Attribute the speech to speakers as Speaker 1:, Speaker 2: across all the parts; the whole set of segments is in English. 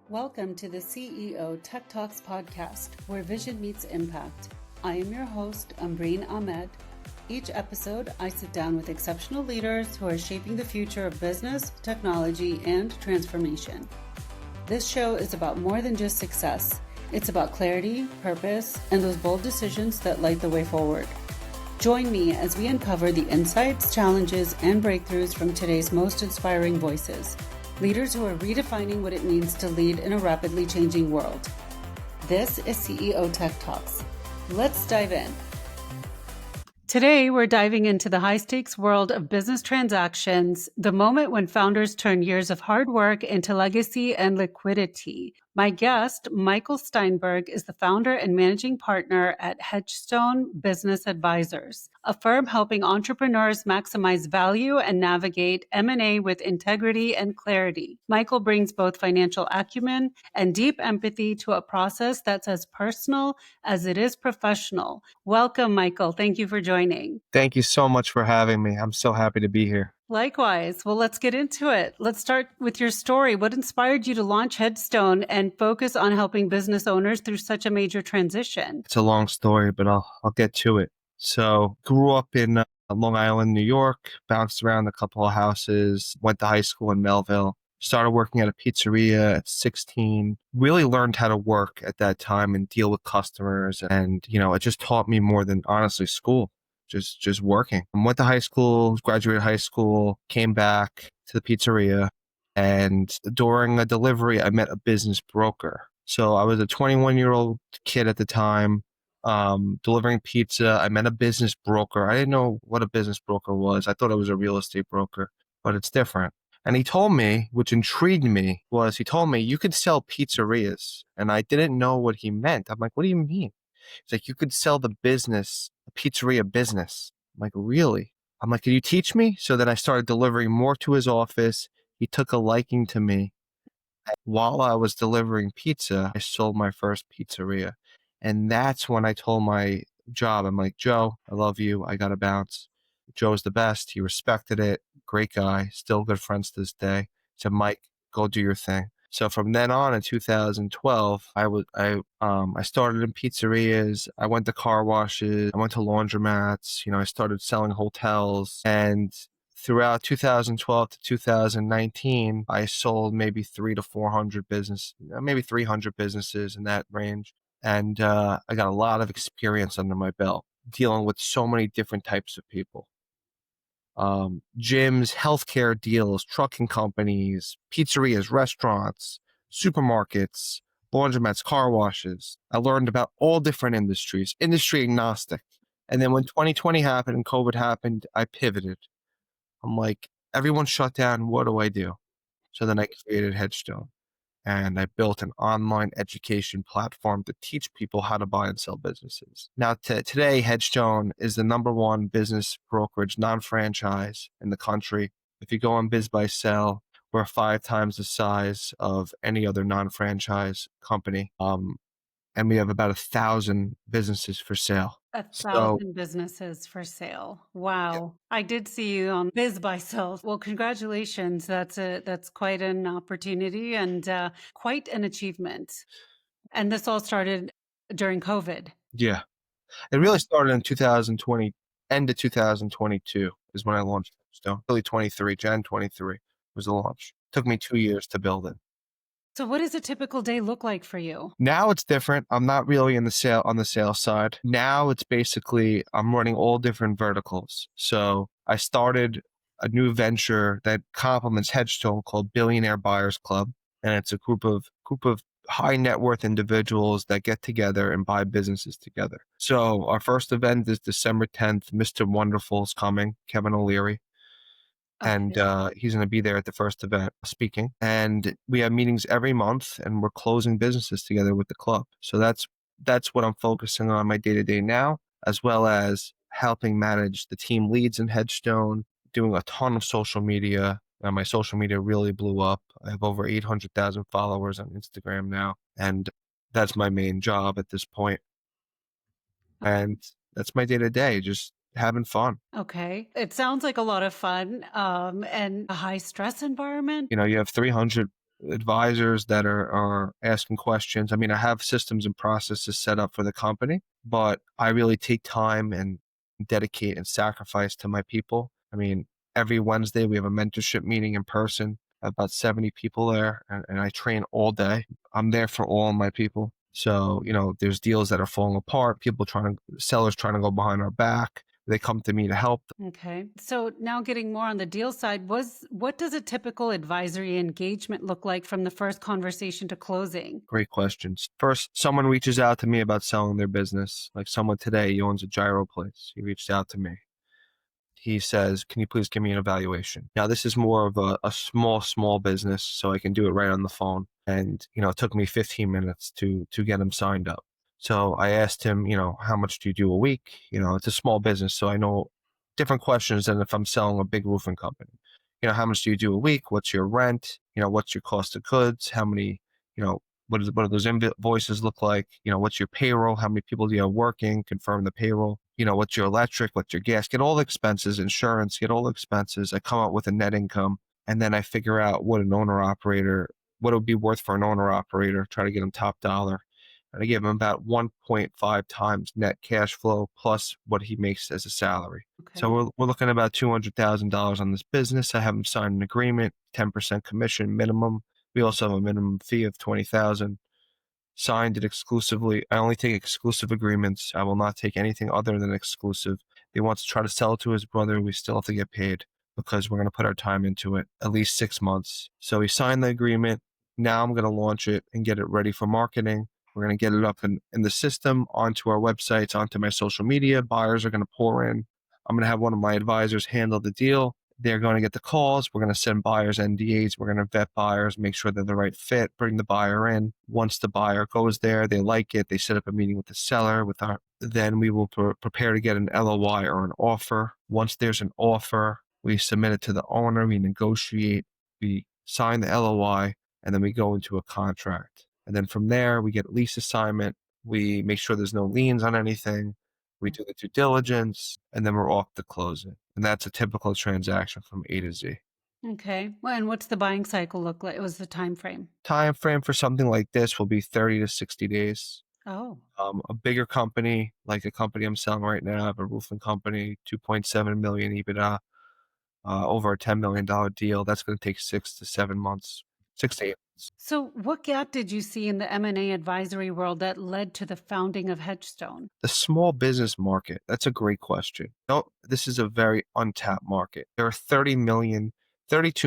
Speaker 1: Welcome to the CEO Tech Talks podcast, where vision meets impact. I am your host, Ambreen Ahmed. Each episode, I sit down with exceptional leaders who are shaping the future of business, technology, and transformation. This show is about more than just success. It's about clarity, purpose, and those bold decisions that light the way forward. Join me as we uncover the insights, challenges, and breakthroughs from today's most inspiring voices. Leaders who are redefining what it means to lead in a rapidly changing world. This is CEO Tech Talks. Let's dive in. Today, we're diving into the high-stakes world of business transactions, the moment when founders turn years of hard work into legacy and liquidity. My guest, Michael Steinberg, is the founder and managing partner at Hedgestone Business Advisors, a firm helping entrepreneurs maximize value and navigate M&A with integrity and clarity. Michael brings both financial acumen and deep empathy to a process that's as personal as it is professional. Welcome, Michael. Thank you for joining.
Speaker 2: Thank you so much for having me. I'm so happy to be here.
Speaker 1: Likewise. Well, let's get into it. Let's start with your story. What inspired you to launch Hedgestone and focus on helping business owners through such a major transition?
Speaker 2: It's a long story, but I'll get to it. So, grew up in Long Island, New York, bounced around a couple of houses, went to high school in Melville, started working at a pizzeria at 16, really learned how to work at that time and deal with customers. And, it just taught me more than honestly school. Just working. Went to high school, graduated high school, came back to the pizzeria, and during a delivery, I met a business broker. So I was a 21-year-old kid at the time, delivering pizza. I met a business broker. I didn't know what a business broker was. I thought it was a real estate broker, but it's different. And he told me, which intrigued me, he told me you could sell pizzerias. And I didn't know what he meant. I'm like, what do you mean? He's like, you could sell the business, a pizzeria business. I'm like, really? I'm like, can you teach me? So then I started delivering more to his office. He took a liking to me. While I was delivering pizza, I sold my first pizzeria. And that's when I told my job, I'm like, Joe, I love you. I got to bounce. Joe's the best. He respected it. Great guy. Still good friends to this day. He said, Mike, go do your thing. So from then on in 2012, I started in pizzerias. I went to car washes. I went to laundromats. I started selling hotels. And throughout 2012 to 2019, I sold maybe 300 to 400 maybe 300 businesses in that range. And I got a lot of experience under my belt dealing with so many different types of people. Gyms, healthcare deals, trucking companies, pizzerias, restaurants, supermarkets, laundromats, car washes. I learned about all different industries, industry agnostic. And then when 2020 happened and COVID happened, I pivoted. I'm like, everyone shut down. What do I do? So then I created Hedgestone. And I built an online education platform to teach people how to buy and sell businesses. Now, today, Hedgestone is the number one business brokerage, non-franchise in the country. If you go on Biz Buy Sell, we're 5 times the size of any other non-franchise company. And we have about 1,000 businesses for sale.
Speaker 1: 1,000 businesses for sale. Wow. Yeah. I did see you on Biz Buy Sell. Well, congratulations. That's quite an opportunity and quite an achievement. And this all started during COVID.
Speaker 2: Yeah. It really started in 2020, end of 2022 is when I launched Hedgestone. Early 23, Jan 23 was the launch. Took me 2 years to build it.
Speaker 1: So what does a typical day look like for you?
Speaker 2: Now it's different. I'm not really on the sales side. Now it's basically I'm running all different verticals. So I started a new venture that complements Hedgestone called Billionaire Buyers Club. And it's a group of high net worth individuals that get together and buy businesses together. So our first event is December 10th. Mr. Wonderful's coming, Kevin O'Leary. Okay. And he's going to be there at the first event speaking. And we have meetings every month and we're closing businesses together with the club. So that's what I'm focusing on my day-to-day now, as well as helping manage the team leads in Hedgestone, doing a ton of social media. My social media really blew up. I have over 800,000 followers on Instagram now. And that's my main job at this point. And that's my day-to-day, just having fun.
Speaker 1: Okay. It sounds like a lot of fun and a high stress environment.
Speaker 2: You have 300 advisors that are asking questions. I mean, I have systems and processes set up for the company, but I really take time and dedicate and sacrifice to my people. I mean, every Wednesday we have a mentorship meeting in person, about 70 people there, and I train all day. I'm there for all my people. So, there's deals that are falling apart, sellers trying to go behind our back. They come to me to help.
Speaker 1: Okay. So now getting more on the deal side, what does a typical advisory engagement look like from the first conversation to closing?
Speaker 2: Great questions. First, someone reaches out to me about selling their business. Like someone today, he owns a gyro place. He reached out to me. He says, "Can you please give me an evaluation?" Now, this is more of a small business, so I can do it right on the phone. And, it took me 15 minutes to get him signed up. So I asked him, how much do you do a week? It's a small business, so I know different questions than if I'm selling a big roofing company. How much do you do a week? What's your rent? What's your cost of goods? How many, what do those invoices look like? What's your payroll? How many people do you have working? Confirm the payroll. What's your electric? What's your gas? Get all the expenses, insurance, get all the expenses. I come up with a net income, and then I figure out what it would be worth for an owner operator, try to get him top dollar. And I give him about 1.5 times net cash flow plus what he makes as a salary.
Speaker 1: Okay.
Speaker 2: So we're looking at about $200,000 on this business. I have him sign an agreement, 10% commission minimum. We also have a minimum fee of $20,000. Signed it exclusively. I only take exclusive agreements. I will not take anything other than exclusive. If he wants to try to sell it to his brother, we still have to get paid because we're going to put our time into it, at least 6 months. So he signed the agreement. Now I'm going to launch it and get it ready for marketing. We're going to get it up in the system, onto our websites, onto my social media. Buyers are going to pour in. I'm going to have one of my advisors handle the deal. They're going to get the calls. We're going to send buyers NDAs. We're going to vet buyers, make sure they're the right fit, bring the buyer in. Once the buyer goes there, they like it. They set up a meeting with the seller. Then we will prepare to get an LOI or an offer. Once there's an offer, we submit it to the owner. We negotiate. We sign the LOI, and then we go into a contract. And then from there, we get a lease assignment. We make sure there's no liens on anything. We do the due diligence, and then we're off to closing. And that's a typical transaction from A to Z.
Speaker 1: Okay. Well, and what's the buying cycle look like? It was the time frame.
Speaker 2: Time frame for something like this will be 30 to 60 days.
Speaker 1: Oh.
Speaker 2: A bigger company, like the company I'm selling right now, I have a roofing company, 2.7 million EBITDA, over a $10 million deal. That's going to take 6 to 7 months, 6 to 8 months.
Speaker 1: So what gap did you see in the M&A advisory world that led to the founding of Hedgestone?
Speaker 2: The small business market, that's a great question. No, this is a very untapped market. There are 32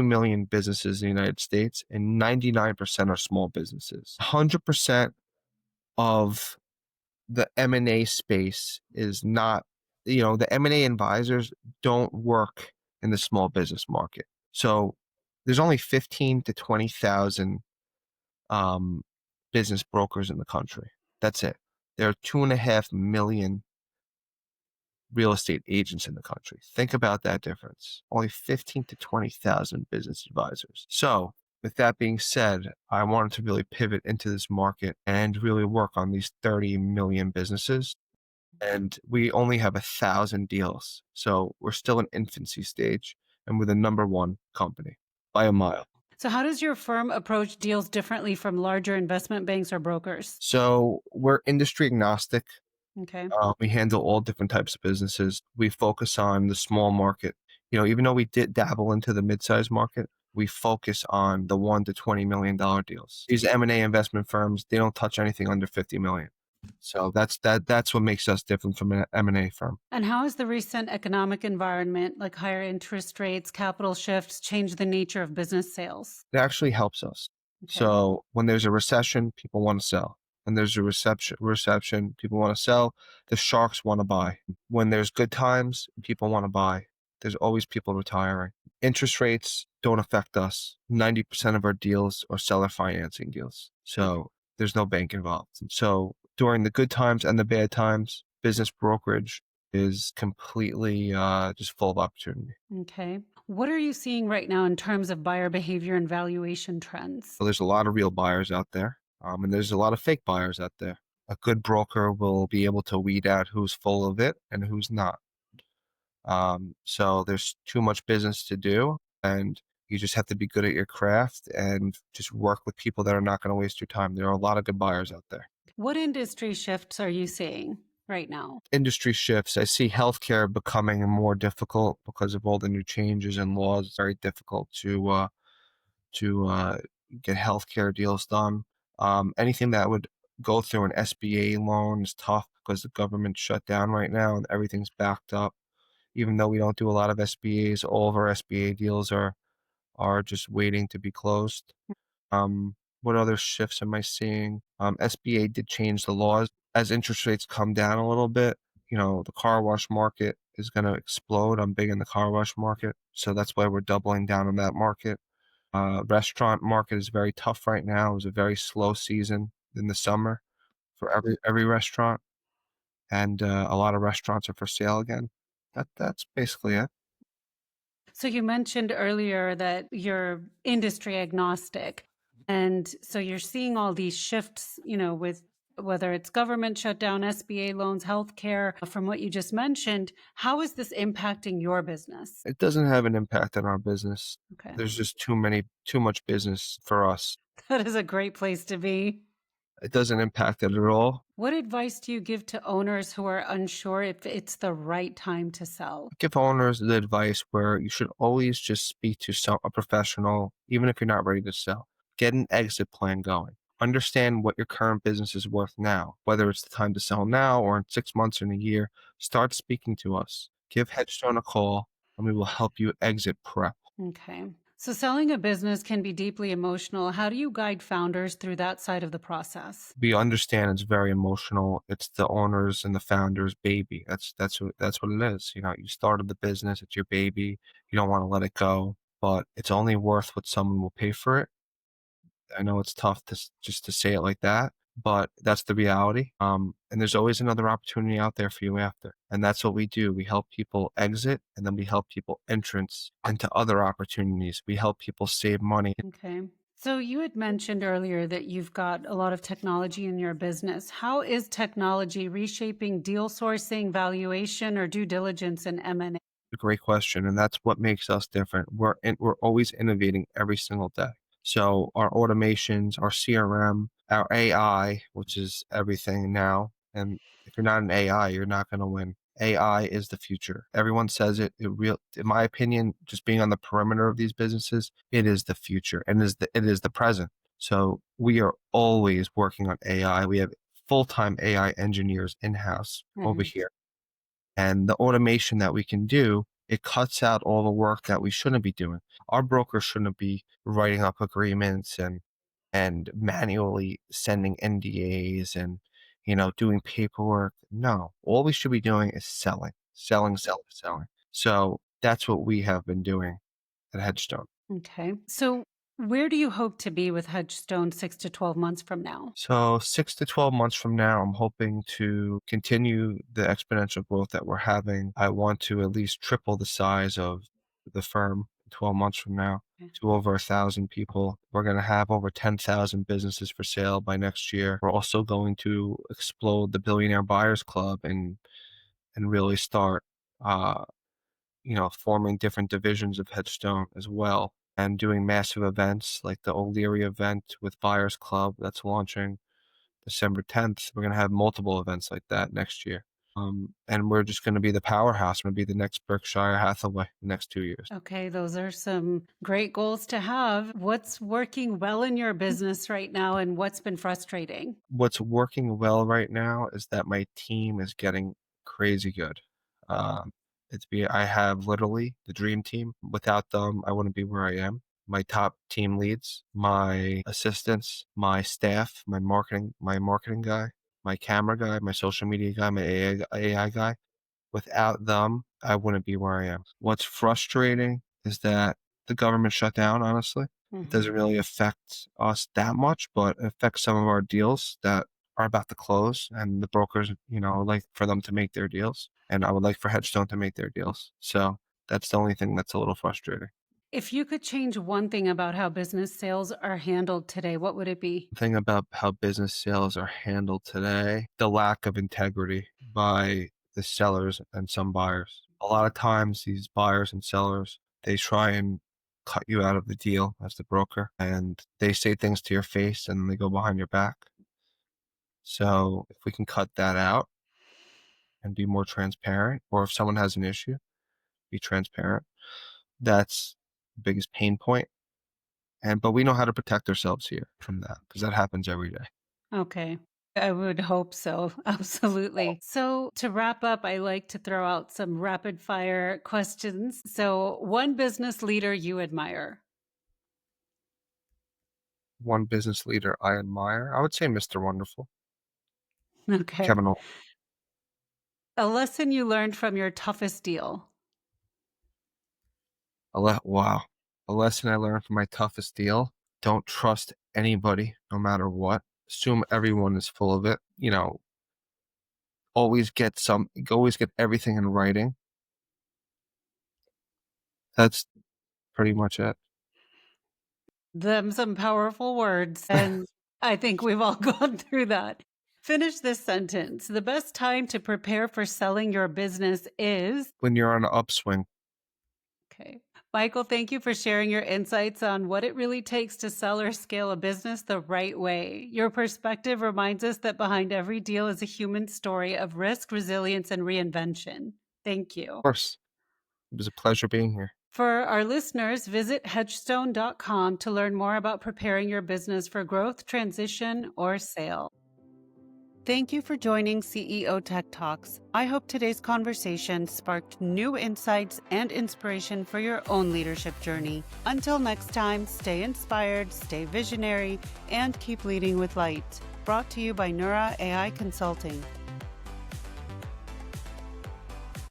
Speaker 2: million businesses in the United States, and 99% are small businesses. 100% of the M&A space is not, the M&A advisors don't work in the small business market. So there's only 15 to 20,000 business brokers in the country. That's it. There are 2.5 million real estate agents in the country. Think about that difference. Only 15 to 20,000 business advisors. So with that being said, I wanted to really pivot into this market and really work on these 30 million businesses. And we only have 1,000 deals. So we're still in infancy stage, and we're the number one company by a mile.
Speaker 1: So how does your firm approach deals differently from larger investment banks or brokers?
Speaker 2: So we're industry agnostic.
Speaker 1: Okay.
Speaker 2: We handle all different types of businesses. We focus on the small market. Even though we did dabble into the mid-sized market, we focus on the $1 to $20 million deals. These M&A investment firms, they don't touch anything under 50 million. So that's what makes us different from an M&A firm.
Speaker 1: And how has the recent economic environment, like higher interest rates, capital shifts, changed the nature of business sales?
Speaker 2: It actually helps us.
Speaker 1: Okay.
Speaker 2: So when there's a recession, people want to sell. When there's a reception, people want to sell. The sharks want to buy. When there's good times, people want to buy. There's always people retiring. Interest rates don't affect us. 90% of our deals are seller financing deals. So there's no bank involved. So during the good times and the bad times, business brokerage is completely just full of opportunity.
Speaker 1: Okay. What are you seeing right now in terms of buyer behavior and valuation trends?
Speaker 2: So there's a lot of real buyers out there, and there's a lot of fake buyers out there. A good broker will be able to weed out who's full of it and who's not. So there's too much business to do, and You just have to be good at your craft and just work with people that are not going to waste your time. There are a lot of good buyers out there.
Speaker 1: What industry shifts are you seeing right now?
Speaker 2: Industry shifts. I see healthcare becoming more difficult because of all the new changes and laws. It's very difficult to get healthcare deals done. Anything that would go through an SBA loan is tough because the government's shut down right now and everything's backed up. Even though we don't do a lot of SBAs, all of our SBA deals are just waiting to be closed. What other shifts am I seeing? SBA did change the laws as interest rates come down a little bit. The car wash market is going to explode. I'm big in the car wash market, so that's why we're doubling down on that market. Restaurant market is very tough right now. It was a very slow season in the summer for every restaurant, and a lot of restaurants are for sale again. That's basically it.
Speaker 1: So you mentioned earlier that you're industry agnostic. And so you're seeing all these shifts, with whether it's government shutdown, SBA loans, healthcare, from what you just mentioned. How is this impacting your business?
Speaker 2: It doesn't have an impact on our business.
Speaker 1: Okay.
Speaker 2: There's just too much business for us.
Speaker 1: That is a great place to be.
Speaker 2: It doesn't impact it at all.
Speaker 1: What advice do you give to owners who are unsure if it's the right time to sell?
Speaker 2: Give owners the advice where you should always just speak to a professional, even if you're not ready to sell. Get an exit plan going. Understand what your current business is worth now, whether it's the time to sell now or in 6 months or in a year. Start speaking to us. Give Hedgestone a call, and we will help you exit prep.
Speaker 1: Okay. So selling a business can be deeply emotional. How do you guide founders through that side of the process?
Speaker 2: We understand it's very emotional. It's the owners and the founders' baby. That's what it is. You started the business. It's your baby. You don't want to let it go, but it's only worth what someone will pay for it. I know it's tough just to say it like that, but that's the reality. And there's always another opportunity out there for you after. And that's what we do. We help people exit, and then we help people entrance into other opportunities. We help people save money.
Speaker 1: Okay. So you had mentioned earlier that you've got a lot of technology in your business. How is technology reshaping deal sourcing, valuation, or due diligence in M&A?
Speaker 2: A great question, and that's what makes us different. We're always innovating every single day. So our automations, our CRM, our AI, which is everything now. And if you're not an AI, you're not going to win. AI is the future. Everyone says it. In my opinion, just being on the perimeter of these businesses, it is the future and it is the present. So we are always working on AI. We have full-time AI engineers in-house over
Speaker 1: Mhm.
Speaker 2: here. And the automation that we can do, it cuts out all the work that we shouldn't be doing. Our broker shouldn't be writing up agreements and manually sending NDAs and doing paperwork. No, all we should be doing is selling, selling, selling, selling. So that's what we have been doing at Hedgestone.
Speaker 1: Okay. So where do you hope to be with Hedgestone 6 to 12 months from now?
Speaker 2: So 6 to 12 months from now, I'm hoping to continue the exponential growth that we're having. I want to at least triple the size of the firm 12 months from now
Speaker 1: Okay.
Speaker 2: to over 1,000 people. We're going to have over 10,000 businesses for sale by next year. We're also going to explode the Billionaire Buyers Club and really start, uh, forming different divisions of Headstone as well and doing massive events like the O'Leary event with Buyers Club that's launching December 10th. We're going to have multiple events like that next year. And we're just going to be the powerhouse. We're going to be the next Berkshire Hathaway the next 2 years.
Speaker 1: Okay, those are some great goals to have. What's working well in your business right now and what's been frustrating?
Speaker 2: What's working well right now is that my team is getting crazy good. Um, I have literally the dream team. Without them, I wouldn't be where I am. My top team leads, my assistants, my staff, my marketing guy, my camera guy, my social media guy, my AI guy. Without them, I wouldn't be where I am. What's frustrating is that the government shut down, honestly. It
Speaker 1: Mhm.
Speaker 2: doesn't really affect us that much, but it affects some of our deals that are about to close. And the brokers, would like for them to make their deals. And I would like for Hedgestone to make their deals. So that's the only thing that's a little frustrating.
Speaker 1: If you could change one thing about how business sales are handled today, what would it be?
Speaker 2: Thing about how business sales are handled today, the lack of integrity by the sellers and some buyers. A lot of times these buyers and sellers, they try and cut you out of the deal as the broker, and they say things to your face and they go behind your back. So if we can cut that out and be more transparent, or if someone has an issue, be transparent. That's the biggest pain point. But we know how to protect ourselves here from that, because that happens every day.
Speaker 1: Okay. I would hope so. Absolutely. So, to wrap up, I like to throw out some rapid fire questions. So, one business leader you admire.
Speaker 2: One business leader I admire, I would say Mr. Wonderful,
Speaker 1: Okay.
Speaker 2: Kevin.
Speaker 1: A lesson you learned from your toughest deal.
Speaker 2: Wow. A lesson I learned from my toughest deal: don't trust anybody, no matter what. Assume everyone is full of it. Always get everything in writing. That's pretty much it.
Speaker 1: Them some powerful words. And I think we've all gone through that. Finish this sentence. The best time to prepare for selling your business is.
Speaker 2: When you're on an upswing.
Speaker 1: Okay. Michael, thank you for sharing your insights on what it really takes to sell or scale a business the right way. Your perspective reminds us that behind every deal is a human story of risk, resilience, and reinvention. Thank you.
Speaker 2: Of course. It was a pleasure being here.
Speaker 1: For our listeners, visit hedgestone.com to learn more about preparing your business for growth, transition, or sale. Thank you for joining CEO Tech Talks. I hope today's conversation sparked new insights and inspiration for your own leadership journey. Until next time, stay inspired, stay visionary, and keep leading with light. Brought to you by Neura AI Consulting.